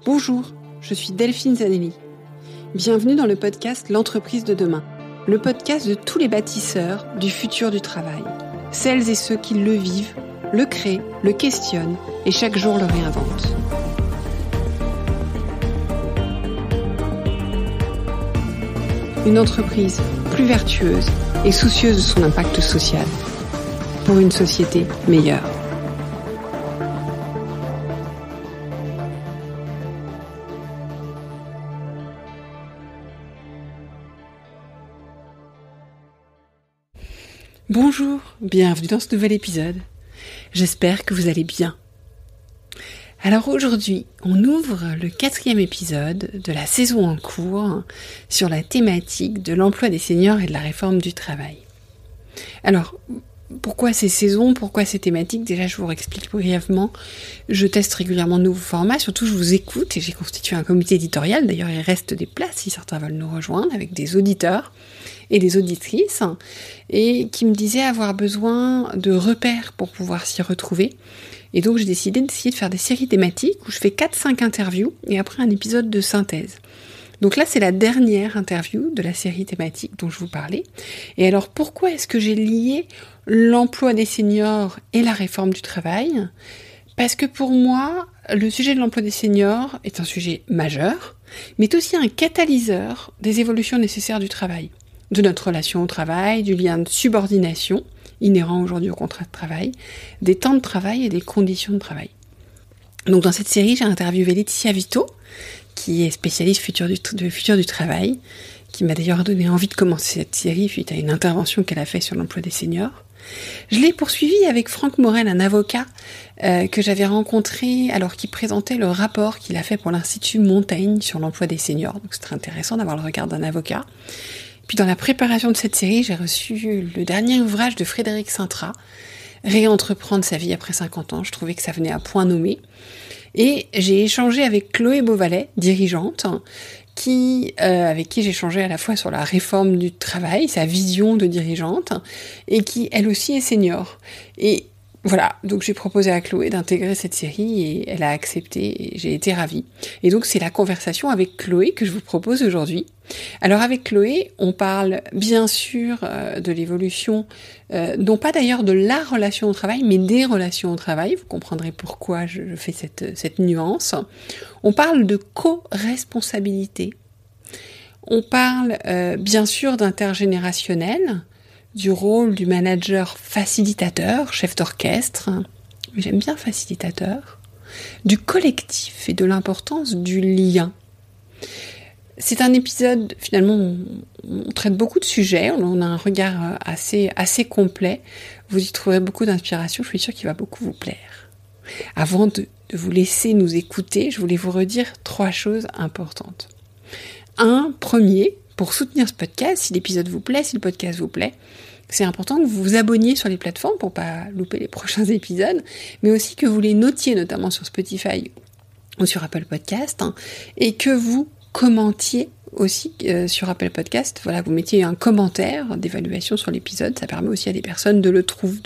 Bonjour, je suis Delphine Zanelli. Bienvenue dans le podcast L'entreprise de demain, le podcast de tous les bâtisseurs du futur du travail. Celles et ceux qui le vivent, le créent, le questionnent et chaque jour le réinventent. Une entreprise plus vertueuse et soucieuse de son impact social pour une société meilleure. Bonjour, bienvenue dans ce nouvel épisode. J'espère que vous allez bien. Alors aujourd'hui, on ouvre le 4e épisode de la saison en cours sur la thématique de l'emploi des seniors et de la réforme du travail. Alors, pourquoi ces saisons, pourquoi ces thématiques? Déjà, je vous explique brièvement. Je teste régulièrement de nouveaux formats, surtout je vous écoute et j'ai constitué un comité éditorial. D'ailleurs, il reste des places si certains veulent nous rejoindre avec des auditeurs et des auditrices et qui me disaient avoir besoin de repères pour pouvoir s'y retrouver. Et donc, j'ai décidé d'essayer de faire des séries thématiques où je fais 4-5 interviews et après un épisode de synthèse. Donc là, c'est la dernière interview de la série thématique dont je vous parlais. Et alors, pourquoi est-ce que j'ai lié l'emploi des seniors et la réforme du travail? Parce que pour moi, le sujet de l'emploi des seniors est un sujet majeur, mais est aussi un catalyseur des évolutions nécessaires du travail, de notre relation au travail, du lien de subordination inhérent aujourd'hui au contrat de travail, des temps de travail et des conditions de travail. Donc dans cette série, j'ai interviewé Laetitia Vito, qui est spécialiste du futur du travail, qui m'a d'ailleurs donné envie de commencer cette série suite à une intervention qu'elle a faite sur l'emploi des seniors. Je l'ai poursuivi avec Franck Morel, un avocat que j'avais rencontré alors qu'il présentait le rapport qu'il a fait pour l'Institut Montaigne sur l'emploi des seniors. Donc c'est très intéressant d'avoir le regard d'un avocat. Puis dans la préparation de cette série, j'ai reçu le dernier ouvrage de Frédéric Sintra, Réentreprendre sa vie après 50 ans. Je trouvais que ça venait à point nommé. Et j'ai échangé avec Chloé Beauvalet, dirigeante, avec qui j'ai échangé à la fois sur la réforme du travail, sa vision de dirigeante, et qui, elle aussi, est senior. Et voilà, donc j'ai proposé à Chloé d'intégrer cette série et elle a accepté et j'ai été ravie. Et donc c'est la conversation avec Chloé que je vous propose aujourd'hui. Alors avec Chloé, on parle bien sûr de l'évolution, non pas d'ailleurs de la relation au travail, mais des relations au travail. Vous comprendrez pourquoi je fais cette nuance. On parle de co-responsabilité. On parle bien sûr d'intergénérationnel, du rôle du manager facilitateur, chef d'orchestre, mais j'aime bien facilitateur, du collectif et de l'importance du lien. C'est un épisode, finalement, où on traite beaucoup de sujets, on a un regard assez complet, vous y trouverez beaucoup d'inspiration, je suis sûre qu'il va beaucoup vous plaire. Avant de vous laisser nous écouter, je voulais vous redire 3 choses importantes. Premier, pour soutenir ce podcast, si l'épisode vous plaît, si le podcast vous plaît, c'est important que vous vous abonniez sur les plateformes pour pas louper les prochains épisodes, mais aussi que vous les notiez, notamment sur Spotify ou sur Apple Podcast, et que vous commentiez aussi sur Apple Podcast. Voilà, vous mettiez un commentaire d'évaluation sur l'épisode, ça permet aussi à des personnes de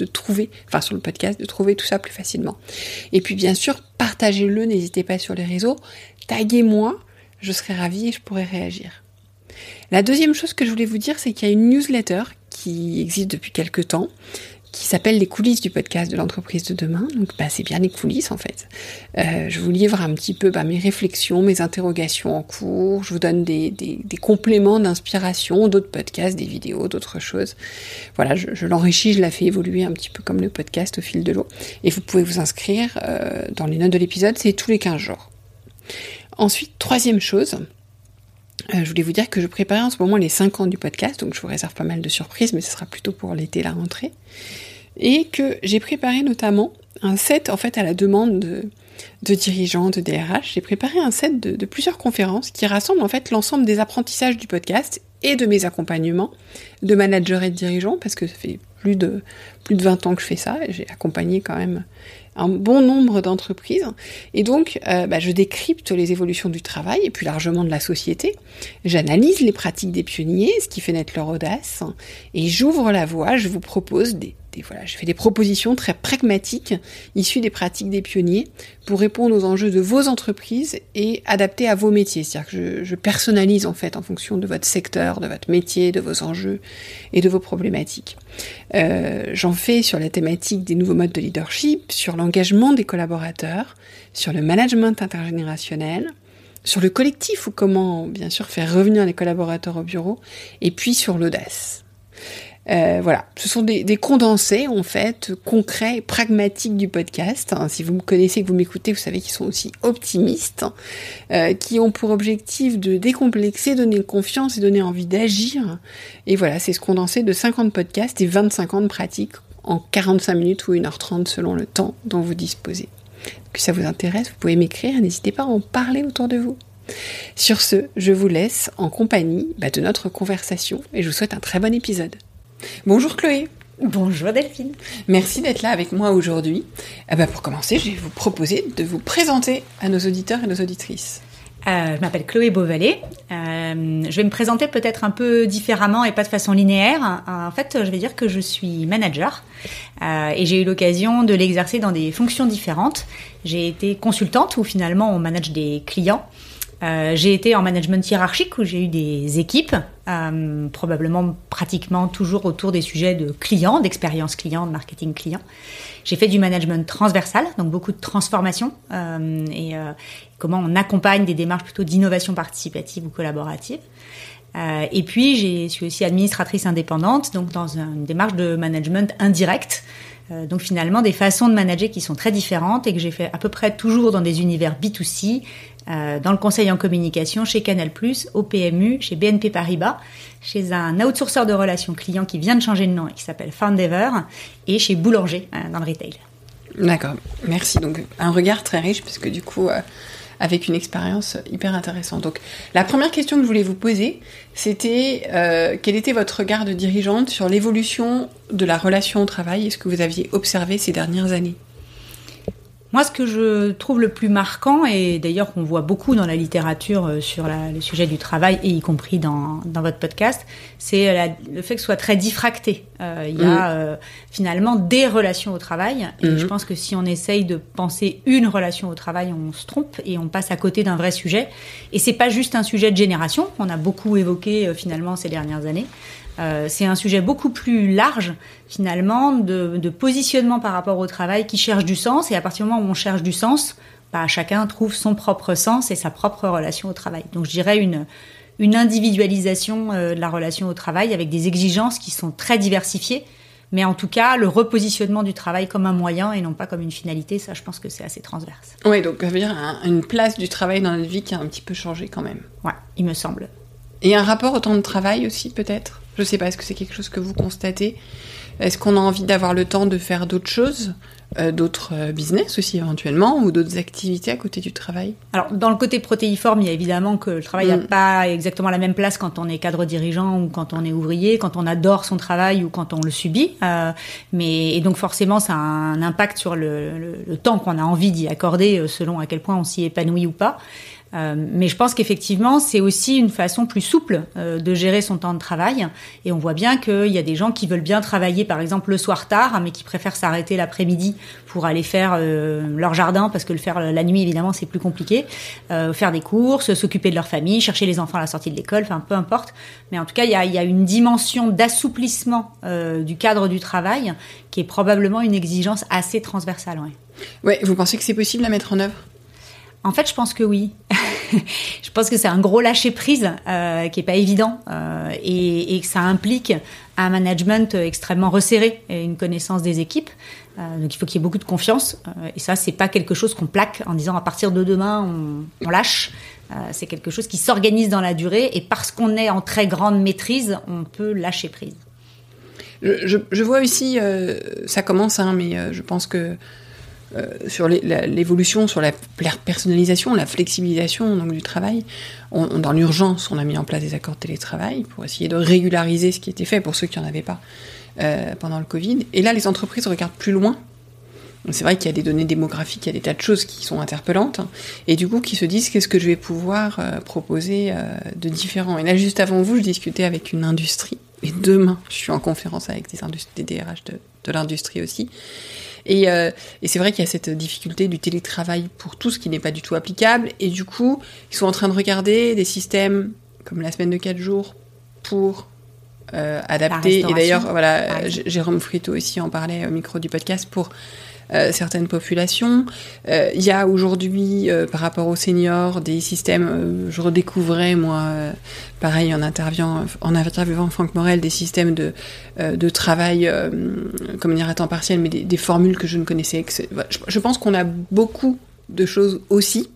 trouver, sur le podcast, de trouver tout ça plus facilement. Et puis bien sûr, partagez-le, n'hésitez pas sur les réseaux, taguez-moi, je serai ravie et je pourrai réagir. La deuxième chose que je voulais vous dire, c'est qu'il y a une newsletter qui existe depuis quelques temps, qui s'appelle Les coulisses du podcast de l'entreprise de demain. Donc c'est bien les coulisses en fait. Je vous livre un petit peu mes réflexions, mes interrogations en cours, je vous donne des compléments d'inspiration, d'autres podcasts, des vidéos, d'autres choses. Voilà, je l'enrichis, je la fais évoluer un petit peu comme le podcast au fil de l'eau. Et vous pouvez vous inscrire dans les notes de l'épisode, c'est tous les 15 jours. Ensuite, 3e chose, je voulais vous dire que je préparais en ce moment les 5 ans du podcast, donc je vous réserve pas mal de surprises, mais ce sera plutôt pour l'été, la rentrée. Et que j'ai préparé notamment un set, en fait, à la demande de dirigeants, de DRH, j'ai préparé un set de plusieurs conférences qui rassemblent en fait l'ensemble des apprentissages du podcast et de mes accompagnements de managers et de dirigeants, parce que ça fait plus de 20 ans que je fais ça, et j'ai accompagné quand même un bon nombre d'entreprises, et donc je décrypte les évolutions du travail, et plus largement de la société, j'analyse les pratiques des pionniers, ce qui fait naître leur audace, et j'ouvre la voie, je vous propose des je fais des propositions très pragmatiques, issues des pratiques des pionniers, pour répondre aux enjeux de vos entreprises et adaptées à vos métiers. C'est-à-dire que je personnalise en fait en fonction de votre secteur, de votre métier, de vos enjeux et de vos problématiques. J'en fais sur la thématique des nouveaux modes de leadership, sur l'engagement des collaborateurs, sur le management intergénérationnel, sur le collectif ou comment, bien sûr, faire revenir les collaborateurs au bureau, et puis sur l'audace. Voilà, ce sont des condensés, en fait, concrets et pragmatiques du podcast. Si vous me connaissez, que vous m'écoutez, vous savez qu'ils sont aussi optimistes, qui ont pour objectif de décomplexer, donner confiance et donner envie d'agir. Et voilà, c'est ce condensé de 50 podcasts et 25 ans de pratique en 45 minutes ou 1h30 selon le temps dont vous disposez. Que ça vous intéresse, vous pouvez m'écrire, n'hésitez pas à en parler autour de vous. Sur ce, je vous laisse en compagnie de notre conversation et je vous souhaite un très bon épisode. Bonjour Chloé. Bonjour Delphine. Merci d'être là avec moi aujourd'hui. Pour commencer, je vais vous proposer de vous présenter à nos auditeurs et nos auditrices. Je m'appelle Chloé Beauvalet. Je vais me présenter peut-être un peu différemment et pas de façon linéaire. En fait, je vais dire que je suis manager et j'ai eu l'occasion de l'exercer dans des fonctions différentes. J'ai été consultante où finalement on manage des clients. J'ai été en management hiérarchique où j'ai eu des équipes, probablement pratiquement toujours autour des sujets de clients, d'expérience client, de marketing client. J'ai fait du management transversal, donc beaucoup de transformation et comment on accompagne des démarches plutôt d'innovation participative ou collaborative. Et puis, je suis aussi administratrice indépendante, donc dans une démarche de management indirect. Donc finalement, des façons de manager qui sont très différentes et que j'ai fait à peu près toujours dans des univers B2C, dans le conseil en communication, chez Canal+, au PMU, chez BNP Paribas, chez un outsourceur de relations clients qui vient de changer de nom et qui s'appelle Foundever, et chez Boulanger, dans le retail. D'accord, merci. Donc un regard très riche, puisque du coup, avec une expérience hyper intéressante. Donc la première question que je voulais vous poser, c'était quel était votre regard de dirigeante sur l'évolution de la relation au travail et ce que vous aviez observé ces dernières années ? Moi, ce que je trouve le plus marquant, et d'ailleurs qu'on voit beaucoup dans la littérature sur le sujet du travail, et y compris dans votre podcast, c'est le fait que ce soit très diffracté. Il y a finalement des relations au travail, et je pense que si on essaye de penser une relation au travail, on se trompe et on passe à côté d'un vrai sujet. Et c'est pas juste un sujet de génération, qu'on a beaucoup évoqué finalement ces dernières années. C'est un sujet beaucoup plus large, finalement, de positionnement par rapport au travail qui cherche du sens. Et à partir du moment où on cherche du sens, chacun trouve son propre sens et sa propre relation au travail. Donc je dirais une individualisation de la relation au travail avec des exigences qui sont très diversifiées. Mais en tout cas, le repositionnement du travail comme un moyen et non pas comme une finalité, ça, je pense que c'est assez transverse. Oui, donc ça veut dire une place du travail dans notre vie qui a un petit peu changé quand même. Ouais, il me semble. Et un rapport au temps de travail aussi, peut-être ? Je ne sais pas, est-ce que c'est quelque chose que vous constatez ? Est-ce qu'on a envie d'avoir le temps de faire d'autres choses, d'autres business aussi éventuellement, ou d'autres activités à côté du travail ? Alors, dans le côté protéiforme, il y a évidemment que le travail n'a pas exactement la même place quand on est cadre dirigeant ou quand on est ouvrier, quand on adore son travail ou quand on le subit. Et donc forcément, ça a un impact sur le temps qu'on a envie d'y accorder selon à quel point on s'y épanouit ou pas. Mais je pense qu'effectivement, c'est aussi une façon plus souple de gérer son temps de travail. Et on voit bien qu'il y a des gens qui veulent bien travailler, par exemple, le soir tard, mais qui préfèrent s'arrêter l'après-midi pour aller faire leur jardin, parce que le faire la nuit, évidemment, c'est plus compliqué. Faire des courses, s'occuper de leur famille, chercher les enfants à la sortie de l'école, enfin, peu importe. Mais en tout cas, il y a une dimension d'assouplissement du cadre du travail qui est probablement une exigence assez transversale. Ouais, vous pensez que c'est possible à mettre en œuvre ? En fait, je pense que oui. Je pense que c'est un gros lâcher-prise qui est pas évident et que ça implique un management extrêmement resserré et une connaissance des équipes. Donc il faut qu'il y ait beaucoup de confiance. Et ça, c'est pas quelque chose qu'on plaque en disant à partir de demain, on lâche. C'est quelque chose qui s'organise dans la durée et parce qu'on est en très grande maîtrise, on peut lâcher prise. Je vois aussi, ça commence, mais je pense que sur l'évolution, sur la personnalisation, la flexibilisation donc, du travail. Dans l'urgence, on a mis en place des accords de télétravail pour essayer de régulariser ce qui était fait pour ceux qui n'en avaient pas pendant le Covid. Et là, les entreprises regardent plus loin. C'est vrai qu'il y a des données démographiques, il y a des tas de choses qui sont interpellantes, et du coup qui se disent qu'est-ce que je vais pouvoir proposer de différent. Et là, juste avant vous, je discutais avec une industrie Et demain, je suis en conférence avec des DRH de l'industrie aussi. Et c'est vrai qu'il y a cette difficulté du télétravail pour tout ce qui n'est pas du tout applicable. Et du coup, ils sont en train de regarder des systèmes comme la semaine de 4 jours pour adapter. Et d'ailleurs, voilà, Jérôme Frito aussi en parlait au micro du podcast pour certaines populations. Il y a aujourd'hui, par rapport aux seniors, des systèmes, je redécouvrais, moi, pareil, en interviewant Franck Morel, des systèmes de travail, comment dire, à temps partiel, mais des formules que je ne connaissais. Je pense qu'on a beaucoup de choses aussi,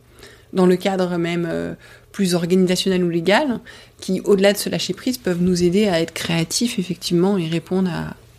dans le cadre même plus organisationnel ou légal, qui, au-delà de se lâcher prise, peuvent nous aider à être créatifs, effectivement, et répondre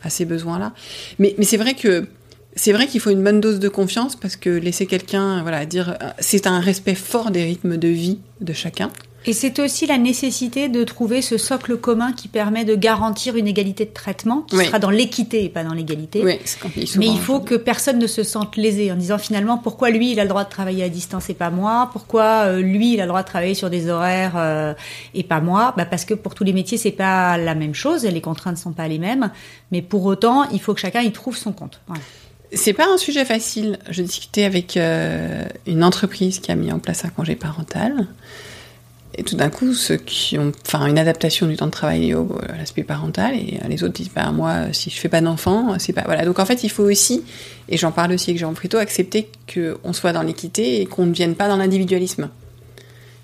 à ces besoins-là. Mais c'est vrai qu'il faut une bonne dose de confiance, parce que laisser quelqu'un, dire, c'est un respect fort des rythmes de vie de chacun. Et c'est aussi la nécessité de trouver ce socle commun qui permet de garantir une égalité de traitement, qui sera dans l'équité et pas dans l'égalité. Oui, c'est quand mais il faut que personne ne se sente lésé en disant finalement pourquoi lui il a le droit de travailler à distance et pas moi, pourquoi lui il a le droit de travailler sur des horaires et pas moi. Parce que pour tous les métiers c'est pas la même chose, les contraintes sont pas les mêmes, mais pour autant il faut que chacun y trouve son compte. Voilà. C'est pas un sujet facile. Je discutais avec une entreprise qui a mis en place un congé parental. Et tout d'un coup, ceux qui ont une adaptation du temps de travail à l'aspect parental, et les autres disent moi, si je fais pas d'enfant, c'est pas. Voilà. Donc en fait, il faut aussi, et j'en parle aussi avec Jérôme Frito, accepter qu'on soit dans l'équité et qu'on ne vienne pas dans l'individualisme.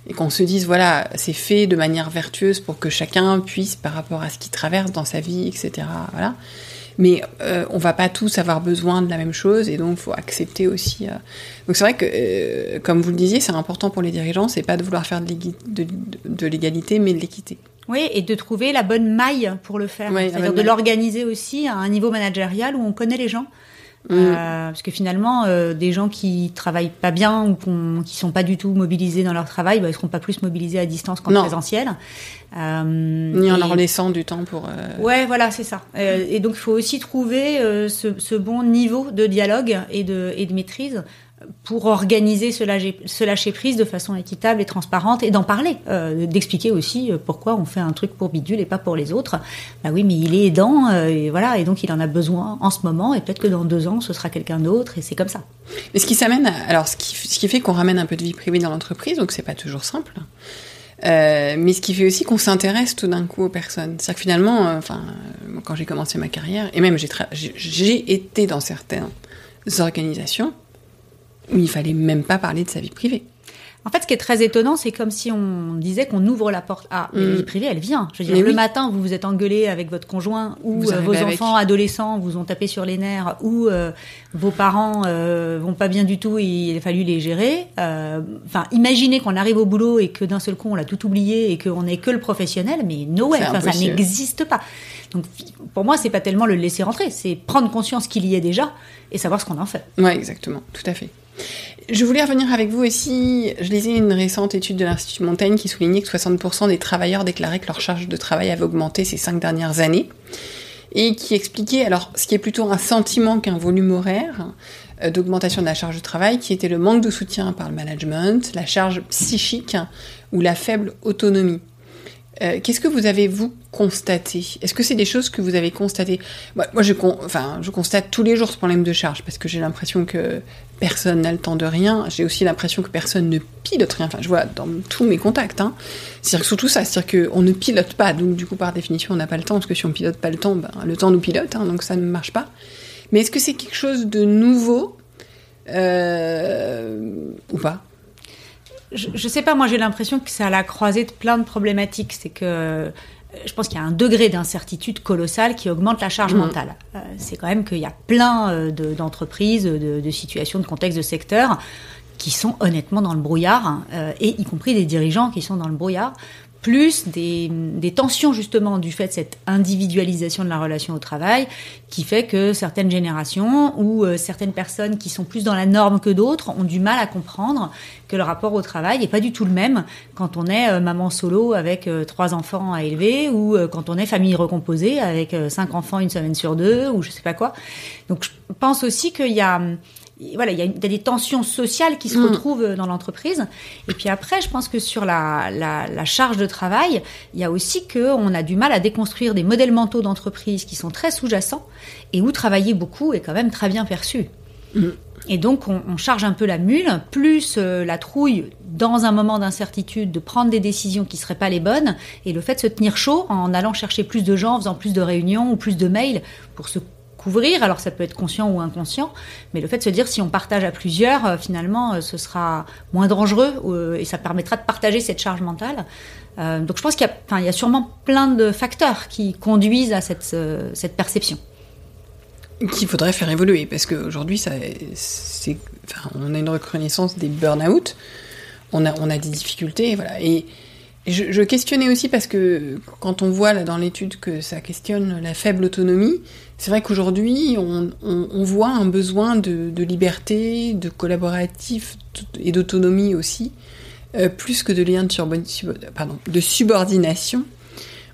Et qu'on se dise, c'est fait de manière vertueuse pour que chacun puisse, par rapport à ce qu'il traverse dans sa vie, etc. Voilà. Mais on va pas tous avoir besoin de la même chose, et donc il faut accepter aussi. Donc c'est vrai que, comme vous le disiez, c'est important pour les dirigeants, c'est pas de vouloir faire de l'égalité, mais de l'équité. Oui, et de trouver la bonne maille pour le faire. Oui, c'est-à-dire de l'organiser aussi à un niveau managérial où on connaît les gens. Parce que finalement, des gens qui travaillent pas bien ou qui sont pas du tout mobilisés dans leur travail, ils seront pas plus mobilisés à distance qu'en présentiel. Ni en leur laissant du temps pour... Ouais, voilà, c'est ça. Et donc, il faut aussi trouver ce bon niveau de dialogue et de maîtrise pour organiser ce lâcher prise de façon équitable et transparente, et d'en parler, d'expliquer aussi pourquoi on fait un truc pour Bidule et pas pour les autres. Oui, mais il est aidant, et voilà, et donc il en a besoin en ce moment, et peut-être que dans 2 ans, ce sera quelqu'un d'autre, et c'est comme ça. Mais ce qui fait qu'on ramène un peu de vie privée dans l'entreprise, donc c'est pas toujours simple. Mais ce qui fait aussi qu'on s'intéresse tout d'un coup aux personnes. C'est-à-dire que finalement, quand j'ai commencé ma carrière, et même j'ai été dans certaines organisations où il fallait même pas parler de sa vie privée. En fait, ce qui est très étonnant, c'est comme si on disait qu'on ouvre la porte. Mais la vie privée, elle vient. Je veux dire, le matin, vous vous êtes engueulé avec votre conjoint, ou vos enfants adolescents vous ont tapé sur les nerfs, ou vos parents vont pas bien du tout et il a fallu les gérer. Imaginez qu'on arrive au boulot et que d'un seul coup, on l'a tout oublié et qu'on n'est que le professionnel, mais no way, ça n'existe pas. Donc, pour moi, c'est pas tellement le laisser rentrer, c'est prendre conscience qu'il y est déjà et savoir ce qu'on en fait. Ouais, exactement, tout à fait. Je voulais revenir avec vous aussi, je lisais une récente étude de l'Institut Montaigne qui soulignait que 60% des travailleurs déclaraient que leur charge de travail avait augmenté ces 5 dernières années, et qui expliquait, alors ce qui est plutôt un sentiment qu'un volume horaire d'augmentation de la charge de travail, qui était le manque de soutien par le management, la charge psychique ou la faible autonomie. Qu'est-ce que vous avez, vous, constaté ? Est-ce que c'est des choses que vous avez constatées ? Moi, je constate tous les jours ce problème de charge, parce que j'ai l'impression que personne n'a le temps de rien. J'ai aussi l'impression que personne ne pilote rien. Je vois dans tous mes contacts. C'est-à-dire que surtout ça, c'est-à-dire qu'on ne pilote pas. Donc, du coup, par définition, on n'a pas le temps, parce que si on pilote pas le temps, le temps nous pilote, donc ça ne marche pas. Mais est-ce que c'est quelque chose de nouveau ou pas ? Je sais pas, moi j'ai l'impression que c'est à la croisée de plein de problématiques. C'est que je pense qu'il y a un degré d'incertitude colossal qui augmente la charge mentale. C'est quand même qu'il y a plein d'entreprises, de situations, de contextes, de secteurs qui sont honnêtement dans le brouillard, et y compris des dirigeants qui sont dans le brouillard, plus des tensions justement du fait de cette individualisation de la relation au travail qui fait que certaines générations ou certaines personnes qui sont plus dans la norme que d'autres ont du mal à comprendre que le rapport au travail n'est pas du tout le même quand on est maman solo avec 3 enfants à élever, ou quand on est famille recomposée avec 5 enfants 1 semaine sur 2, ou je sais pas quoi. Donc je pense aussi qu'il y a voilà, il y a des tensions sociales qui se retrouvent dans l'entreprise. Et puis après, je pense que sur la charge de travail, il y a aussi qu'on a du mal à déconstruire des modèles mentaux d'entreprise qui sont très sous-jacents et où travailler beaucoup est quand même très bien perçu. Et donc, on charge un peu la mule, plus la trouille dans un moment d'incertitude de prendre des décisions qui ne seraient pas les bonnes, et le fait de se tenir chaud en allant chercher plus de gens, en faisant plus de réunions ou plus de mails pour se couvrir. Alors, ça peut être conscient ou inconscient, mais le fait de se dire si on partage à plusieurs, finalement, ce sera moins dangereux et ça permettra de partager cette charge mentale. Donc, je pense qu'il y a sûrement plein de facteurs qui conduisent à cette perception. Qu'il faudrait faire évoluer, parce qu'aujourd'hui, on a une reconnaissance des burn-out, on a des difficultés, voilà. Et je questionnais aussi, parce que quand on voit là dans l'étude que ça questionne la faible autonomie, c'est vrai qu'aujourd'hui, on voit un besoin de liberté, de collaboratif et d'autonomie aussi, plus que de liens de subordination.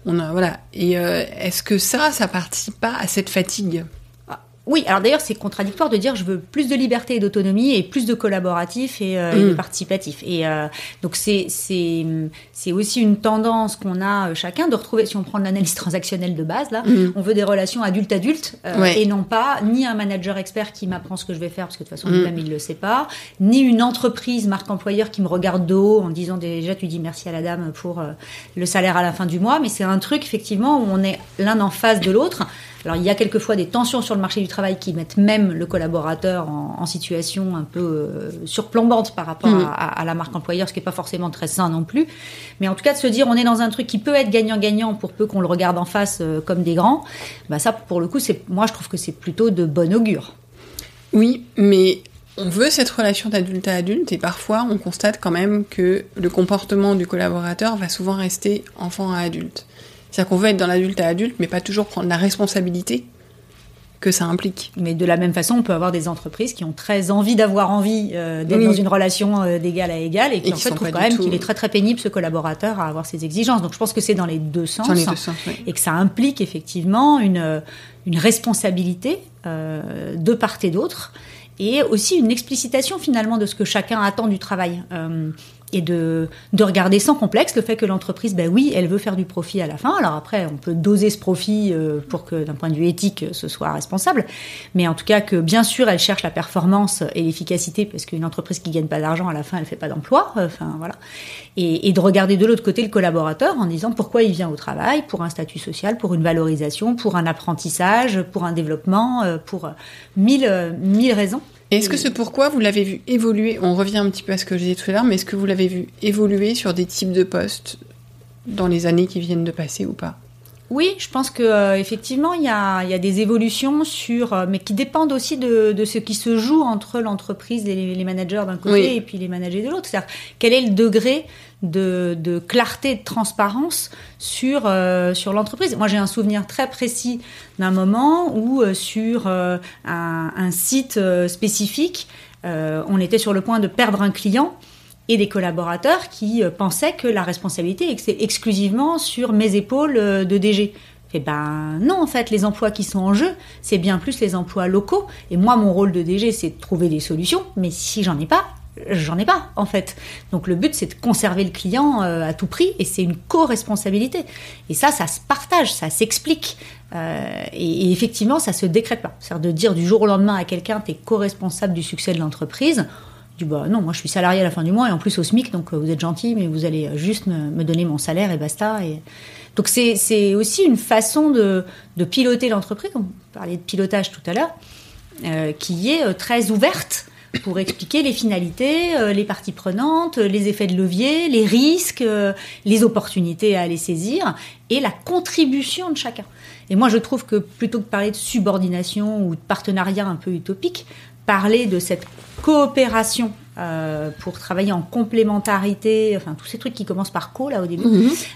Voilà. Et est-ce que ça participe pas à cette fatigue ? Oui, alors d'ailleurs, c'est contradictoire de dire je veux plus de liberté et d'autonomie et plus de collaboratif et de participatif. Et donc, c'est aussi une tendance qu'on a chacun de retrouver, si on prend l'analyse transactionnelle de base, là, on veut des relations adulte-adulte et non pas ni un manager expert qui m'apprend ce que je vais faire parce que de toute façon, lui-même, il ne le sait pas, ni une entreprise, marque employeur qui me regarde de haut en disant déjà, tu dis merci à la dame pour le salaire à la fin du mois, mais c'est un truc, effectivement, où on est l'un en face de l'autre. Alors, il y a quelquefois des tensions sur le marché du travail qui mettent même le collaborateur en situation un peu surplombante par rapport à la marque employeur, ce qui n'est pas forcément très sain non plus. Mais en tout cas, de se dire on est dans un truc qui peut être gagnant-gagnant pour peu qu'on le regarde en face comme des grands, bah ça, pour le coup, moi, je trouve que c'est plutôt de bon augure. Oui, mais on veut cette relation d'adulte à adulte et parfois, on constate quand même que le comportement du collaborateur va souvent rester enfant à adulte. C'est-à-dire qu'on veut être dans l'adulte à adulte, mais pas toujours prendre la responsabilité que ça implique. Mais de la même façon, on peut avoir des entreprises qui ont très envie d'être dans une relation d'égal à égal et qui en fait trouvent quand même qu'il est très très pénible, ce collaborateur, à avoir ses exigences. Donc je pense que c'est dans les deux sens. Et que ça implique effectivement une responsabilité de part et d'autre et aussi une explicitation finalement de ce que chacun attend du travail. Et de regarder sans complexe le fait que l'entreprise, oui, elle veut faire du profit à la fin. Alors après, on peut doser ce profit pour que, d'un point de vue éthique, ce soit responsable. Mais en tout cas, que bien sûr, elle cherche la performance et l'efficacité, parce qu'une entreprise qui gagne pas d'argent, à la fin, elle fait pas d'emploi. Voilà. Et de regarder de l'autre côté le collaborateur en disant pourquoi il vient au travail, pour un statut social, pour une valorisation, pour un apprentissage, pour un développement, pour mille raisons. Et est-ce que ce pourquoi vous l'avez vu évoluer ? On revient un petit peu à ce que je disais tout à l'heure, mais est-ce que vous l'avez vu évoluer sur des types de postes dans les années qui viennent de passer ou pas ? Oui, je pense que effectivement il y a des évolutions mais qui dépendent aussi de ce qui se joue entre l'entreprise et les managers d'un côté et puis les managers de l'autre. C'est-à-dire quel est le degré de clarté et de transparence sur l'entreprise. Moi, j'ai un souvenir très précis d'un moment où sur un site spécifique, on était sur le point de perdre un client et des collaborateurs qui pensaient que la responsabilité était exclusivement sur mes épaules de DG. Non, en fait, les emplois qui sont en jeu, c'est bien plus les emplois locaux. Et moi, mon rôle de DG, c'est de trouver des solutions. Mais si j'en ai pas, en fait. Donc, le but, c'est de conserver le client à tout prix. Et c'est une co-responsabilité. Et ça se partage, ça s'explique. Et effectivement, ça se décrète pas. C'est-à-dire de dire du jour au lendemain à quelqu'un, t'es co-responsable du succès de l'entreprise. Non, moi je suis salarié à la fin du mois et en plus au SMIC, donc vous êtes gentil, mais vous allez juste me donner mon salaire et basta. Donc c'est aussi une façon de piloter l'entreprise, on parlait de pilotage tout à l'heure, qui est très ouverte pour expliquer les finalités, les parties prenantes, les effets de levier, les risques, les opportunités à aller saisir et la contribution de chacun. Et moi je trouve que plutôt que de parler de subordination ou de partenariat un peu utopique, parler de cette coopération pour travailler en complémentarité, enfin tous ces trucs qui commencent par co là au début,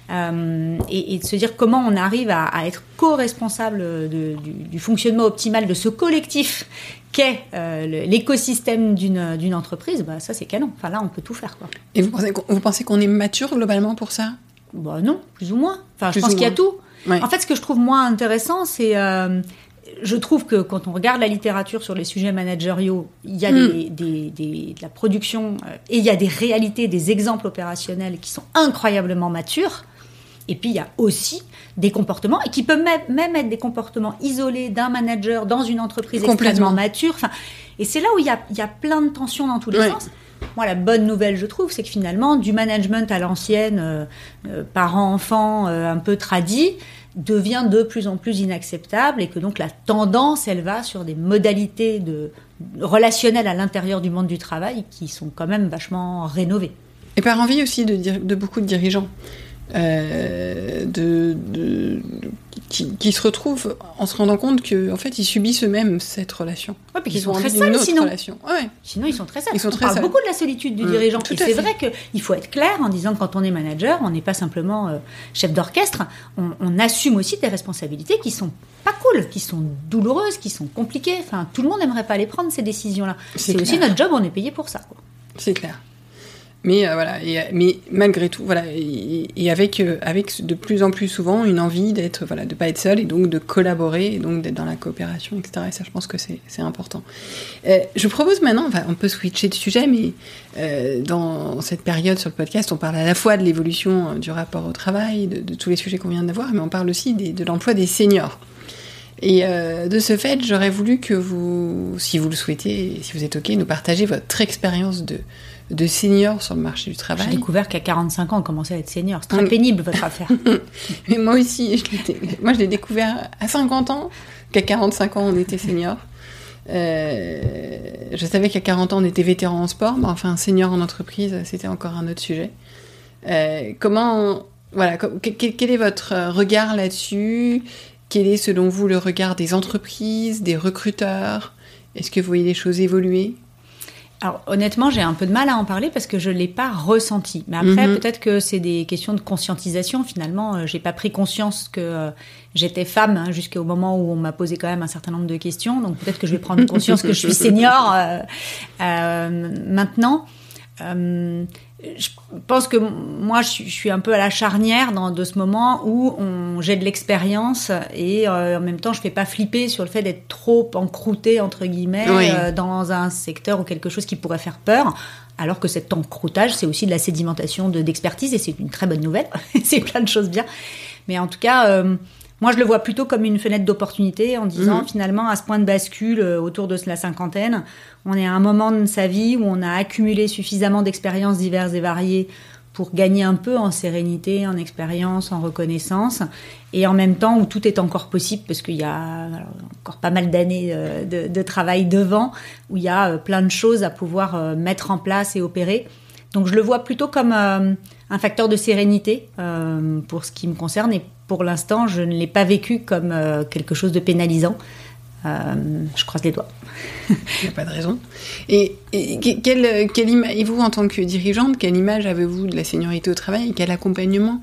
et de se dire comment on arrive à être co-responsable du fonctionnement optimal de ce collectif qu'est l'écosystème d'une entreprise, ça c'est canon. Enfin là on peut tout faire quoi. Et vous pensez qu'on est mature globalement pour ça ? Non, plus ou moins. Enfin je pense qu'il y a tout. Ouais. En fait ce que je trouve moins intéressant c'est je trouve que quand on regarde la littérature sur les sujets managériaux, il y a de la production et il y a des réalités, des exemples opérationnels qui sont incroyablement matures. Et puis, il y a aussi des comportements, et qui peuvent même être des comportements isolés d'un manager dans une entreprise extrêmement mature. Enfin, et c'est là où il y a plein de tensions dans tous les sens. Moi, la bonne nouvelle, je trouve, c'est que finalement, du management à l'ancienne, parent-enfant, un peu tradit, devient de plus en plus inacceptable, et que donc la tendance, elle va sur des modalités relationnelles à l'intérieur du monde du travail qui sont quand même vachement rénovées. Et par envie aussi de beaucoup de dirigeants. Qui se retrouvent en se rendant compte qu'en fait, ils subissent eux-mêmes cette relation. Ouais, puis ils sont très seuls, sinon. Ouais. Sinon, ils sont très seuls. On parle beaucoup de la solitude du dirigeant. Et c'est vrai qu'il faut être clair en disant que quand on est manager, on n'est pas simplement chef d'orchestre. On assume aussi des responsabilités qui sont pas cool, qui sont douloureuses, qui sont compliquées. Enfin, tout le monde n'aimerait pas les prendre, ces décisions-là. C'est aussi notre job, on est payé pour ça, quoi. C'est clair. Mais voilà, mais malgré tout, voilà, et avec de plus en plus souvent une envie d'être, voilà, de pas être seul et donc de collaborer et donc d'être dans la coopération, etc. Et ça, je pense que c'est important. Je vous propose maintenant, enfin, on peut switcher de sujet, mais dans cette période sur le podcast, on parle à la fois de l'évolution du rapport au travail, de tous les sujets qu'on vient d'avoir, mais on parle aussi de l'emploi des seniors. Et de ce fait, j'aurais voulu que vous, si vous le souhaitez, si vous êtes OK, nous partagez votre expérience de senior sur le marché du travail. J'ai découvert qu'à 45 ans, on commençait à être senior. C'est très pénible, votre affaire. Mais moi aussi, je l'ai découvert à 50 ans, qu'à 45 ans, on était senior. Je savais qu'à 40 ans, on était vétéran en sport, mais enfin, senior en entreprise, c'était encore un autre sujet. Quel est votre regard là-dessus ? Quel est, selon vous, le regard des entreprises, des recruteurs ? Est-ce que vous voyez les choses évoluer ? Alors honnêtement, j'ai un peu de mal à en parler parce que je l'ai pas ressenti. Mais après, peut-être que c'est des questions de conscientisation. Finalement, j'ai pas pris conscience que j'étais femme jusqu'au moment où on m'a posé quand même un certain nombre de questions. Donc peut-être que je vais prendre conscience que je suis senior maintenant. Je pense que moi, je suis un peu à la charnière de ce moment où j'ai de l'expérience et en même temps, je fais pas flipper sur le fait d'être trop encroûtée, entre guillemets, dans un secteur ou quelque chose qui pourrait faire peur. Alors que cet encroutage, c'est aussi de la sédimentation d'expertise et c'est une très bonne nouvelle. C'est plein de choses bien. Mais en tout cas, moi, je le vois plutôt comme une fenêtre d'opportunité en disant finalement, à ce point de bascule, autour de la cinquantaine, on est à un moment de sa vie où on a accumulé suffisamment d'expériences diverses et variées pour gagner un peu en sérénité, en expérience, en reconnaissance, et en même temps où tout est encore possible parce qu'il y a encore pas mal d'années de travail devant, où il y a plein de choses à pouvoir mettre en place et opérer. Donc je le vois plutôt comme un facteur de sérénité pour ce qui me concerne, et pour l'instant, je ne l'ai pas vécu comme quelque chose de pénalisant. Je croise les doigts. Il n'y a pas de raison. Et vous, en tant que dirigeante, quelle image avez-vous de la seniorité au travail et quel accompagnement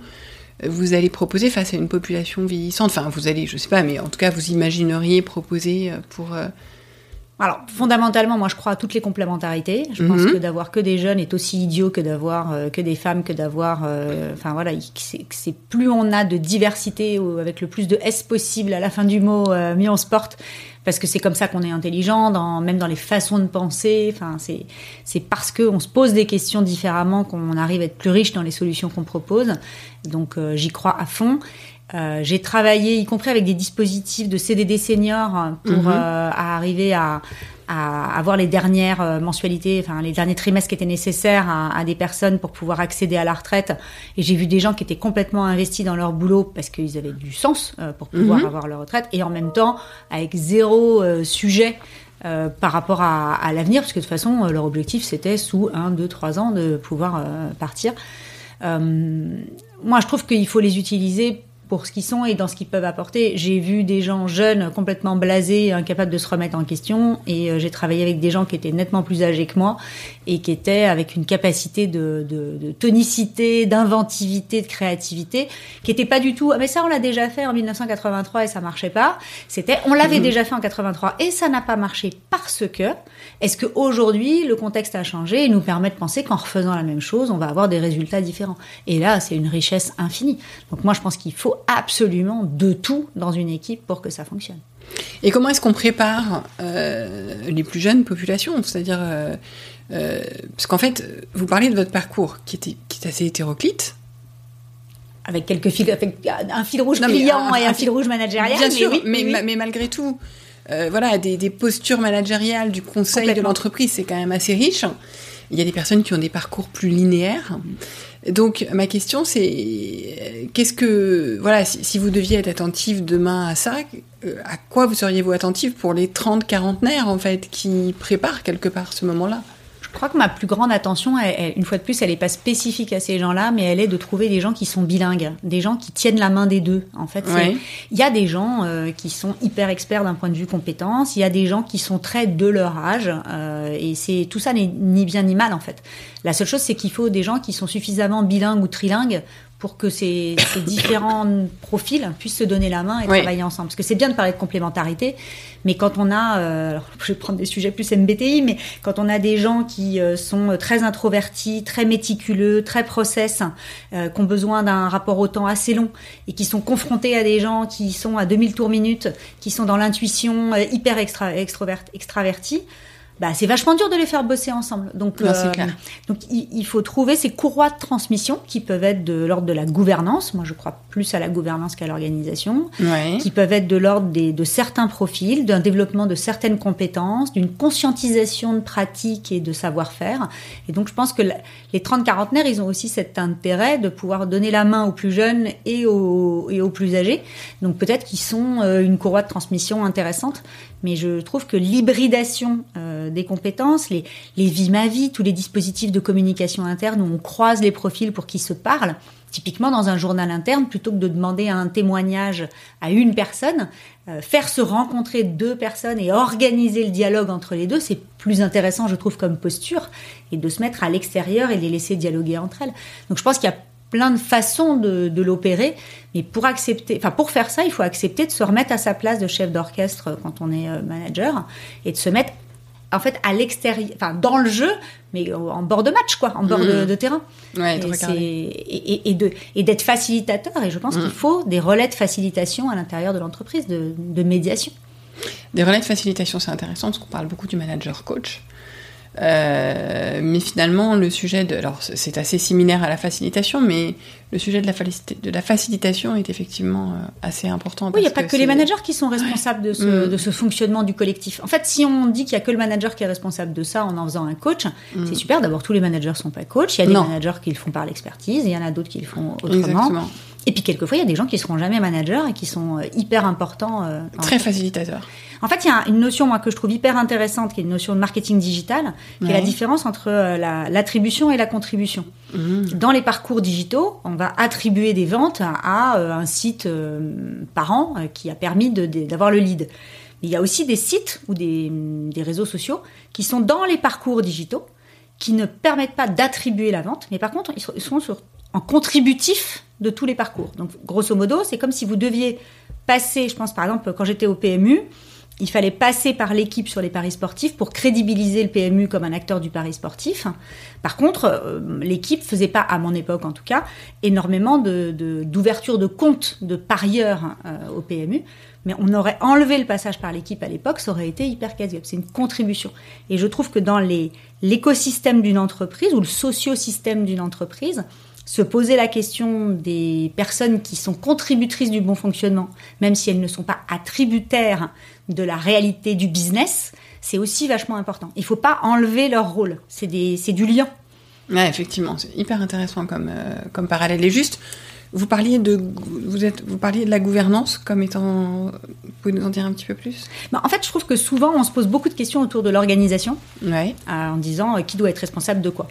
vous allez proposer face à une population vieillissante ? Enfin, vous allez, je ne sais pas, mais en tout cas, vous imagineriez proposer pour... Alors, fondamentalement, moi, je crois à toutes les complémentarités. Je pense que d'avoir que des jeunes est aussi idiot que d'avoir que des femmes, que d'avoir... Enfin, voilà, c'est plus on a de diversité, avec le plus de S possible à la fin du mot, mieux on se porte. Parce que c'est comme ça qu'on est intelligent, même dans les façons de penser. Enfin, c'est parce qu'on se pose des questions différemment qu'on arrive à être plus riche dans les solutions qu'on propose. Donc, j'y crois à fond. J'ai travaillé, y compris avec des dispositifs de CDD seniors pour arriver à avoir les dernières mensualités, enfin les derniers trimestres qui étaient nécessaires à des personnes pour pouvoir accéder à la retraite. Et j'ai vu des gens qui étaient complètement investis dans leur boulot parce qu'ils avaient du sens pour pouvoir avoir leur retraite, et en même temps avec zéro sujet par rapport à l'avenir, parce que de toute façon leur objectif c'était sous 1, 2, 3 ans de pouvoir partir. Moi je trouve qu'il faut les utiliser pour ce qu'ils sont et dans ce qu'ils peuvent apporter. J'ai vu des gens jeunes, complètement blasés, incapables de se remettre en question, et j'ai travaillé avec des gens qui étaient nettement plus âgés que moi et qui étaient avec une capacité de tonicité, d'inventivité, de créativité, qui n'était pas du tout « mais ça on l'a déjà fait en 1983 et ça marchait pas ». C'était « on l'avait déjà fait en 83 et ça n'a pas marché parce que… » Est-ce qu'aujourd'hui, le contexte a changé et nous permet de penser qu'en refaisant la même chose, on va avoir des résultats différents. Et là, c'est une richesse infinie. Donc moi, je pense qu'il faut absolument de tout dans une équipe pour que ça fonctionne. Et comment est-ce qu'on prépare les plus jeunes populations ? C'est-à-dire, parce qu'en fait, vous parlez de votre parcours qui est assez hétéroclite. Avec un fil rouge client et un fil rouge managérial. Bien sûr, oui. Mais malgré tout, voilà, des postures managériales du conseil de l'entreprise, c'est quand même assez riche. Il y a des personnes qui ont des parcours plus linéaires. Donc, ma question, c'est voilà, si vous deviez être attentif demain à ça, à quoi vous seriez-vous attentif pour les 30-quarantenaires, en fait, qui préparent quelque part ce moment-là ? Je crois que ma plus grande attention, une fois de plus, elle n'est pas spécifique à ces gens-là, mais elle est de trouver des gens qui sont bilingues, des gens qui tiennent la main des deux. En fait, il y a des gens qui sont hyper experts d'un point de vue compétence, il y a des gens qui sont très de leur âge, et tout ça n'est ni bien ni mal en fait. La seule chose, c'est qu'il faut des gens qui sont suffisamment bilingues ou trilingues pour que ces différents profils puissent se donner la main et travailler ensemble. Parce que c'est bien de parler de complémentarité, mais quand on a, alors je vais prendre des sujets plus MBTI, mais quand on a des gens qui sont très introvertis, très méticuleux, très process, qui ont besoin d'un rapport au temps assez long, et qui sont confrontés à des gens qui sont à 2000 tours minute, qui sont dans l'intuition hyper extravertis, c'est vachement dur de les faire bosser ensemble. Donc il faut trouver ces courroies de transmission qui peuvent être de l'ordre de la gouvernance. Moi, je crois plus à la gouvernance qu'à l'organisation. Qui peuvent être de l'ordre de certains profils, d'un développement de certaines compétences, d'une conscientisation de pratiques et de savoir-faire. Et donc, je pense que les 30-quarantenaires, ils ont aussi cet intérêt de pouvoir donner la main aux plus jeunes et aux plus âgés. Donc, peut-être qu'ils sont une courroie de transmission intéressante. Mais je trouve que l'hybridation des compétences, les vies ma vie, tous les dispositifs de communication interne où on croise les profils pour qu'ils se parlent, typiquement dans un journal interne, plutôt que de demander un témoignage à une personne, faire se rencontrer deux personnes et organiser le dialogue entre les deux, c'est plus intéressant, je trouve, comme posture, et de se mettre à l'extérieur et les laisser dialoguer entre elles. Donc je pense qu'il y a plein de façons de l'opérer, mais pour faire ça, il faut accepter de se remettre à sa place de chef d'orchestre quand on est manager, et de se mettre en fait à l'extérieur, dans le jeu, mais en bord de match, quoi, en bord de terrain. Ouais, et d'être facilitateur. Et je pense qu'il faut des relais de facilitation à l'intérieur de l'entreprise, de médiation. Des relais de facilitation, c'est intéressant parce qu'on parle beaucoup du manager coach. Mais finalement, le sujet alors c'est assez similaire à la facilitation, mais le sujet de la facilitation est effectivement assez important. Oui, il n'y a pas que les managers qui sont responsables de ce fonctionnement du collectif. En fait, si on dit qu'il n'y a que le manager qui est responsable de ça en faisant un coach, c'est super. D'abord, tous les managers ne sont pas coachs. Il y a des managers qui le font par l'expertise, il y en a d'autres qui le font autrement. Exactement. Et puis, quelquefois, il y a des gens qui ne seront jamais managers et qui sont hyper importants. Très facilitateurs. En fait, il y a une notion, moi, que je trouve hyper intéressante, qui est une notion de marketing digital, qui est la différence entre l'attribution et la contribution. Dans les parcours digitaux, on va attribuer des ventes à un site parent qui a permis d'avoir le lead. Mais il y a aussi des sites ou des réseaux sociaux qui sont dans les parcours digitaux, qui ne permettent pas d'attribuer la vente, mais par contre, ils sont en contributif de tous les parcours. Donc, grosso modo, c'est comme si vous deviez passer, je pense par exemple, quand j'étais au PMU, il fallait passer par l'équipe sur les paris sportifs pour crédibiliser le PMU comme un acteur du pari sportif. Par contre, l'équipe faisait pas, à mon époque en tout cas, énormément d'ouverture de compte de parieurs au PMU. Mais on aurait enlevé le passage par l'équipe à l'époque, ça aurait été hyper casse-gueule. C'est une contribution. Et je trouve que dans l'écosystème d'une entreprise ou le socio-système d'une entreprise, se poser la question des personnes qui sont contributrices du bon fonctionnement, même si elles ne sont pas attributaires de la réalité du business, c'est aussi vachement important. Il ne faut pas enlever leur rôle. C'est du lien. Ouais, effectivement, c'est hyper intéressant comme parallèle. Et juste, vous parliez de la gouvernance comme étant... Vous pouvez nous en dire un petit peu plus ? En fait, je trouve que souvent, on se pose beaucoup de questions autour de l'organisation, en disant qui doit être responsable de quoi.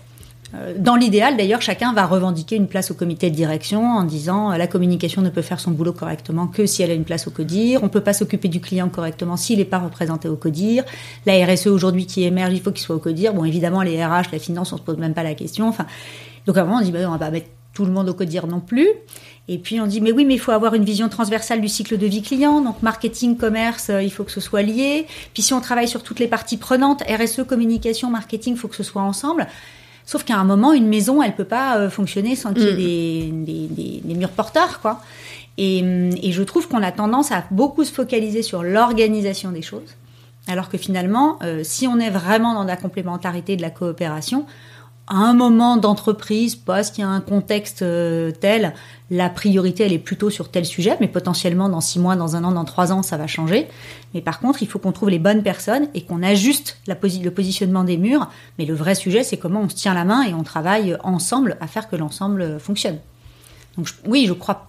Dans l'idéal, d'ailleurs, chacun va revendiquer une place au comité de direction en disant la communication ne peut faire son boulot correctement que si elle a une place au CODIR, on ne peut pas s'occuper du client correctement s'il n'est pas représenté au CODIR, la RSE aujourd'hui qui émerge, il faut qu'il soit au CODIR. Bon, évidemment, les RH, la finance, on ne se pose même pas la question. Donc avant, on dit on va pas mettre tout le monde au CODIR non plus. Et puis on dit mais oui, mais il faut avoir une vision transversale du cycle de vie client, donc marketing, commerce, il faut que ce soit lié. Puis si on travaille sur toutes les parties prenantes, RSE, communication, marketing, il faut que ce soit ensemble. Sauf qu'à un moment, une maison, elle peut pas fonctionner sans qu'il y ait des murs porteurs, quoi. Et je trouve qu'on a tendance à beaucoup se focaliser sur l'organisation des choses, alors que finalement, si on est vraiment dans la complémentarité de la coopération, à un moment d'entreprise, parce qu'il y a un contexte tel, la priorité, elle est plutôt sur tel sujet, mais potentiellement dans 6 mois, dans 1 an, dans 3 ans, ça va changer. Mais par contre, il faut qu'on trouve les bonnes personnes et qu'on ajuste le positionnement des murs. Mais le vrai sujet, c'est comment on se tient la main et on travaille ensemble à faire que l'ensemble fonctionne. Donc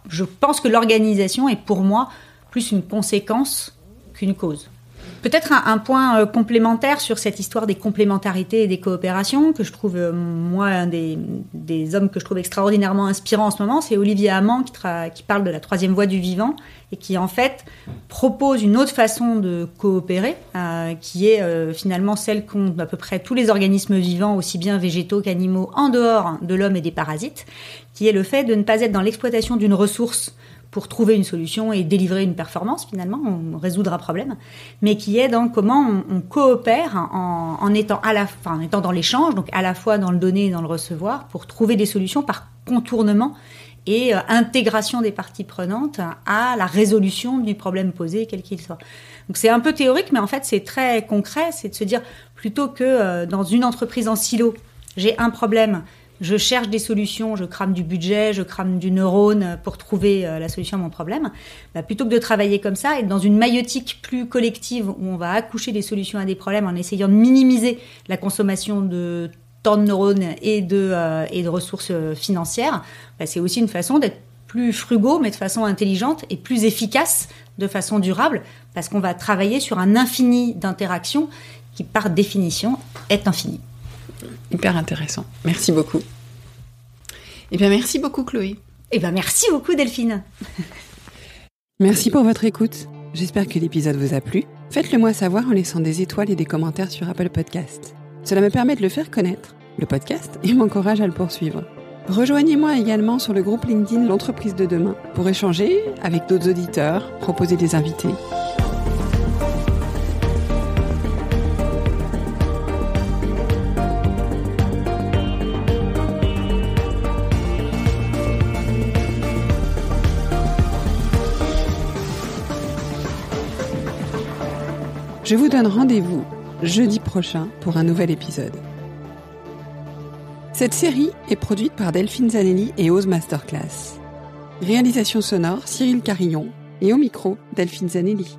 je pense que l'organisation est pour moi plus une conséquence qu'une cause. Peut-être un point complémentaire sur cette histoire des complémentarités et des coopérations, que je trouve, moi, un des hommes que je trouve extraordinairement inspirant en ce moment, c'est Olivier Amand qui parle de la 3e voie du vivant et qui, en fait, propose une autre façon de coopérer, qui est finalement celle qu'ont à peu près tous les organismes vivants, aussi bien végétaux qu'animaux, en dehors de l'homme et des parasites, qui est le fait de ne pas être dans l'exploitation d'une ressource pour trouver une solution et délivrer une performance, finalement, on résoudre un problème, mais qui est dans comment on coopère en étant en étant dans l'échange, donc à la fois dans le donner et dans le recevoir, pour trouver des solutions par contournement et intégration des parties prenantes à la résolution du problème posé, quel qu'il soit. Donc c'est un peu théorique, mais en fait c'est très concret, c'est de se dire, plutôt que dans une entreprise en silo, j'ai un problème, je cherche des solutions, je crame du budget, je crame du neurone pour trouver la solution à mon problème. Plutôt que de travailler comme ça, être dans une maïeutique plus collective où on va accoucher des solutions à des problèmes en essayant de minimiser la consommation de temps de neurones et de ressources financières, c'est aussi une façon d'être plus frugaux, mais de façon intelligente et plus efficace de façon durable, parce qu'on va travailler sur un infini d'interactions qui, par définition, est infini. Hyper intéressant. Merci beaucoup. Eh bien, merci beaucoup, Chloé. Eh bien, merci beaucoup, Delphine. Merci pour votre écoute. J'espère que l'épisode vous a plu. Faites-le moi savoir en laissant des étoiles et des commentaires sur Apple Podcast. Cela me permet de le faire connaître, le podcast, et m'encourage à le poursuivre. Rejoignez-moi également sur le groupe LinkedIn L'Entreprise de demain pour échanger avec d'autres auditeurs, proposer des invités. Je vous donne rendez-vous jeudi prochain pour un nouvel épisode. Cette série est produite par Delphine Zanelli et Ose Masterclass. Réalisation sonore Cyril Carillon et au micro Delphine Zanelli.